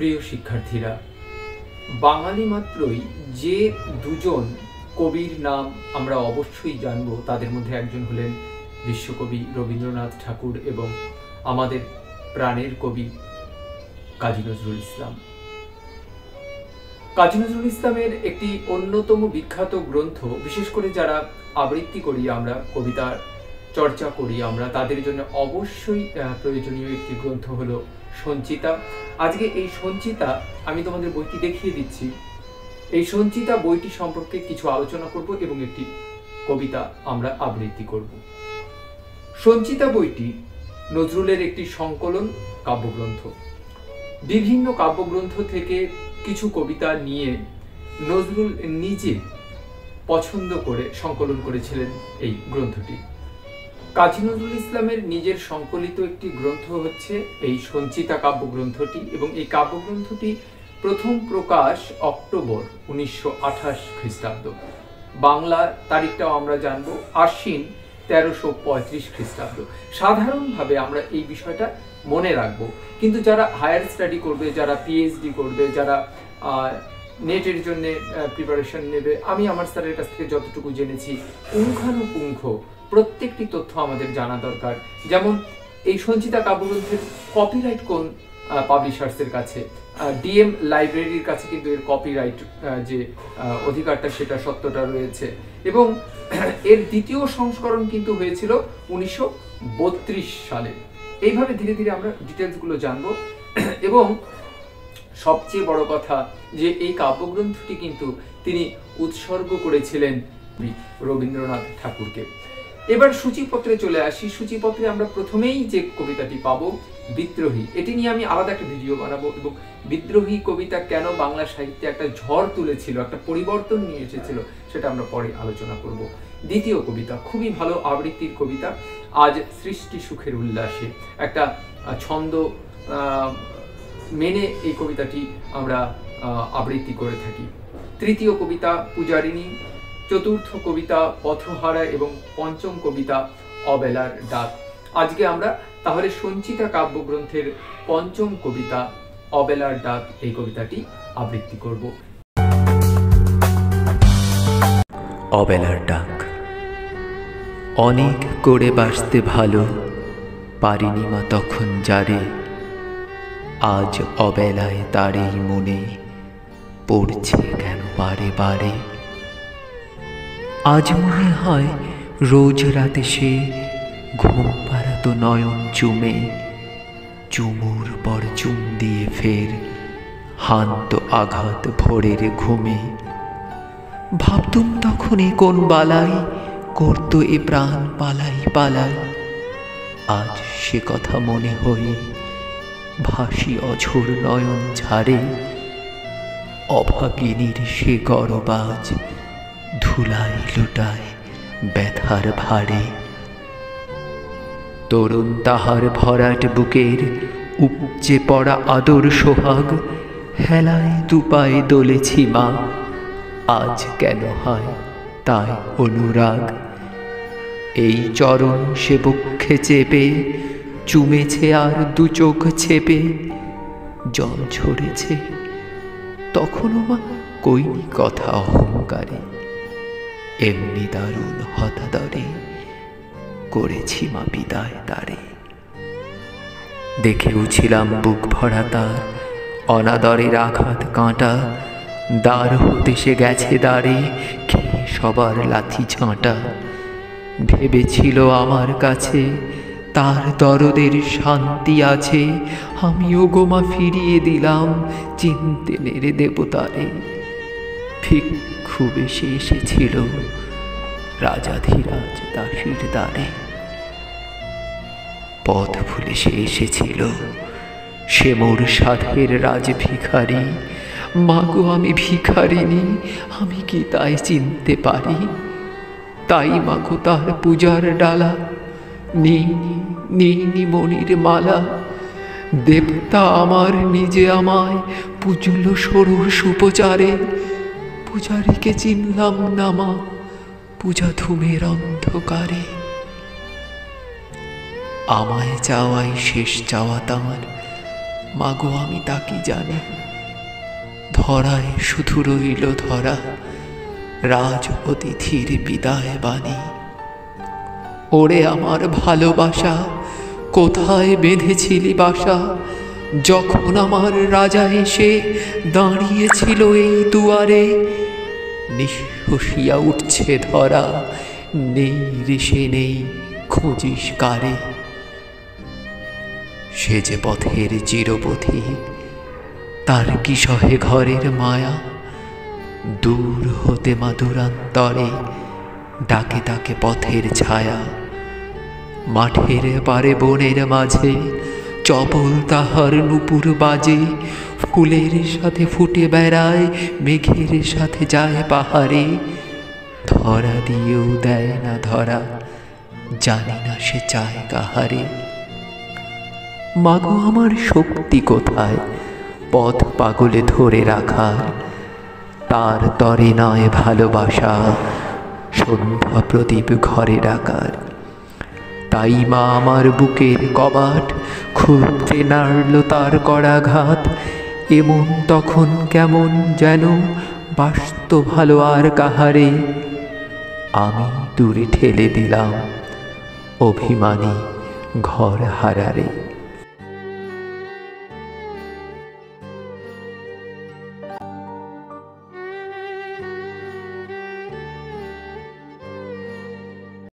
প্রিয় শিক্ষার্থীরা, বাঙালি মাত্রই যে দুজন কবির নাম আমরা অবশ্যই জানব, তাদের মধ্যে একজন হলেন বিশ্বকবি রবীন্দ্রনাথ ঠাকুর এবং আমাদের প্রাণের কবি কাজী নজরুল ইসলাম। কাজী নজরুল ইসলামের একটি অন্যতম বিখ্যাত গ্রন্থ, বিশেষ করে যারা আবৃত্তি করি আমরা, কবিতার চর্চা করি আমরা, তাদের জন্য অবশ্যই প্রয়োজনীয় একটি গ্রন্থ হলো সঞ্চিতা। আজকে এই সঞ্চিতা, আমি তোমাদের বইটি দেখিয়ে দিচ্ছি, এই সঞ্চিতা বইটি সম্পর্কে কিছু আলোচনা করব এবং একটি কবিতা আমরা আবৃত্তি করব। সঞ্চিতা বইটি নজরুলের একটি সংকলন কাব্যগ্রন্থ। বিভিন্ন কাব্যগ্রন্থ থেকে কিছু কবিতা নিয়ে নজরুল নিজে পছন্দ করে সংকলন করেছিলেন এই গ্রন্থটি। কাজী নজরুল ইসলামের নিজের সংকলিত একটি গ্রন্থ হচ্ছে এই সঞ্চিতা কাব্যগ্রন্থটি, এবং এই কাব্যগ্রন্থটি প্রথম প্রকাশ অক্টোবর 1928 খ্রিস্টাব্দ। বাংলা তারিখটাও আমরা জানব আশ্বিন 1335 খ্রিস্টাব্দ। সাধারণভাবে আমরা এই বিষয়টা মনে রাখবো, কিন্তু যারা হায়ার স্টাডি করবে, যারা পিএইচডি করবে, যারা নেটের জন্য প্রিপারেশন নেবে, আমি আমার স্যারের কাছ থেকে যতটুকু জেনেছি, পুঙ্খানুপুঙ্খ প্রত্যেকটি তথ্য আমাদের জানা দরকার। যেমন এই সঞ্চিতা কাব্যগ্রন্থের কপিরাইট কোন পাবলিশার্সের কাছে, ডিএম লাইব্রেরির কাছে কিন্তু এর কপিরাইট যে অধিকারটা, সেটা সত্যটা রয়েছে, এবং এর দ্বিতীয় সংস্করণ কিন্তু হয়েছিল 1932 সালে। এইভাবে ধীরে ধীরে আমরা ডিটেলসগুলো জানবো। এবং সবচেয়ে বড় কথা যে এই কাব্যগ্রন্থটি কিন্তু তিনি উৎসর্গ করেছিলেন রবীন্দ্রনাথ ঠাকুরকে। এবার সূচিপত্রে চলে আসি। সূচিপত্রে আমরা প্রথমেই যে কবিতাটি পাবো, বিদ্রোহী, এটি নিয়ে আমি আলাদা একটা ভিডিও বানাবো, এবং বিদ্রোহী কবিতা কেন বাংলা সাহিত্যে একটা ঝড় তুলেছিল, একটা পরিবর্তন নিয়ে এসেছিল, সেটা আমরা পরে আলোচনা করব। দ্বিতীয় কবিতা খুবই ভালো আবৃত্তির কবিতা, আজ সৃষ্টি সুখের উল্লাসে, একটা ছন্দ মেনে এই কবিতাটি আমরা আবৃত্তি করে থাকি। তৃতীয় কবিতা পূজারিণী, চতুর্থ কবিতা পথহারা এবং পঞ্চম কবিতা অবেলার ডাক। আজকে আমরা তাহলে সঞ্চিতা কাব্যগ্রন্থের পঞ্চম কবিতা অবেলার ডাক, এই কবিতাটি আবৃত্তি করব। অবেলার ডাক। অনেক করে বাসতে ভালো পারিনি মা তখন যারে, আজ অবেলায় তারই মনে পড়ছে কেন বারে বারে। আজ মনে হয় রোজ রাতে সে ঘুম পাড়াতো নয়ন চুমে, চুমুর পর চুম দিয়ে ফের হান্ত আঘাত ভোরের ঘুমে। ভাবতুম তখনই কোন বালাই করতো এ প্রাণ পালাই পালাই, আজ সে কথা মনে হয়ে ভাসি অঝোর নয়ন ঝাড়ে। অভাগিনীর সে গরবাজ ধুলায় লুটায় ব্যথার ভারে। তরুণ তাহার ভরাট বুকের উপচে পড়া আদর সোহাগ, হেলায় দুপায়ে দোলেছি মা, আজ কেন হয় তাই অনুরাগ। এই চরণ সে বক্ষে চেপে চুমেছে আর দু চোখ ছেপে, জল ঝরেছে তখনও মা কইনি কথা অহংকারে। এমনি দারুণ হতাদরে করেছি মা বিদায় তারে। দেখেওছিলাম বুক ভরা তার অনাদরের আঘাত কাঁটা, দ্বার হতে সে গেছে দ্বারে খেয়ে সবার লাথি ঝাঁটা। ভেবেছিল আমার কাছে তার দরদের শান্তি আছে, আমিও গোমা ফিরিয়ে দিলাম চিনতে নেড়ে দেবতারে। ভিক্ষু বেশে এসেছিল রাজাধিরাজ দাসীর দ্বারে, পথ ভুলে সে এসেছিল সে মোর সাধের রাজ ভিখারি। মাগো আমি ভিখারিনী, আমি কি তাই চিনতে পারি? তাই মাগো তার পূজার ডালা নীনি মনির মালা। দেবতা আমার নিজে আমায় পুজল সরুর সুপচারে, পূজারীকে চিনলাম না মা পূজা ধূমের অন্ধকারে। আমায় চাওয়াই শেষ চাওয়া তাঁর, মাগো আমি তা কি জানি, ধরায় শুধু রইল ধরা রাজ অতিথির বিদায় বাণী। ওরে আমার ভালোবাসা, কোথায় বেঁধেছিলি বাসা, যখন আমার রাজা এসে দাঁড়িয়েছিল এই দুয়ারে। নিঃশ্বাসিয়া উঠছে ধরা, নেই রে সে নেই, খুঁজিস কারে। সে যে পথের চিরপথিক, তার কি সহে ঘরের মায়া, দূর হতে মাদুরান্তরে ডাকে তাকে পথের ছায়া। মাঠের পারে বনের মাঝে চপল তাহার নূপুর বাজে, ফুলের সাথে ফুটে বেড়ায়, মেঘের সাথে যায় পাহাড়ে। ধরা দিয়েও দেয় না ধরা, জানি না সে চায় কাহারে। মাগো আমার শক্তি কোথায় পথ পাগলে ধরে রাখার, তার তরে নয় ভালোবাসা, সন্ধ্যা প্রদীপ ঘরে ডাকার। তাই মা আমার বুকের কবাট খুলতে নাড়ল তার করাঘাত। এমন তখন কেমন যেন বাসত ভালো আর কাহারে। আমি দূরে ঠেলে দিলাম অভিমানী ঘর হারারে।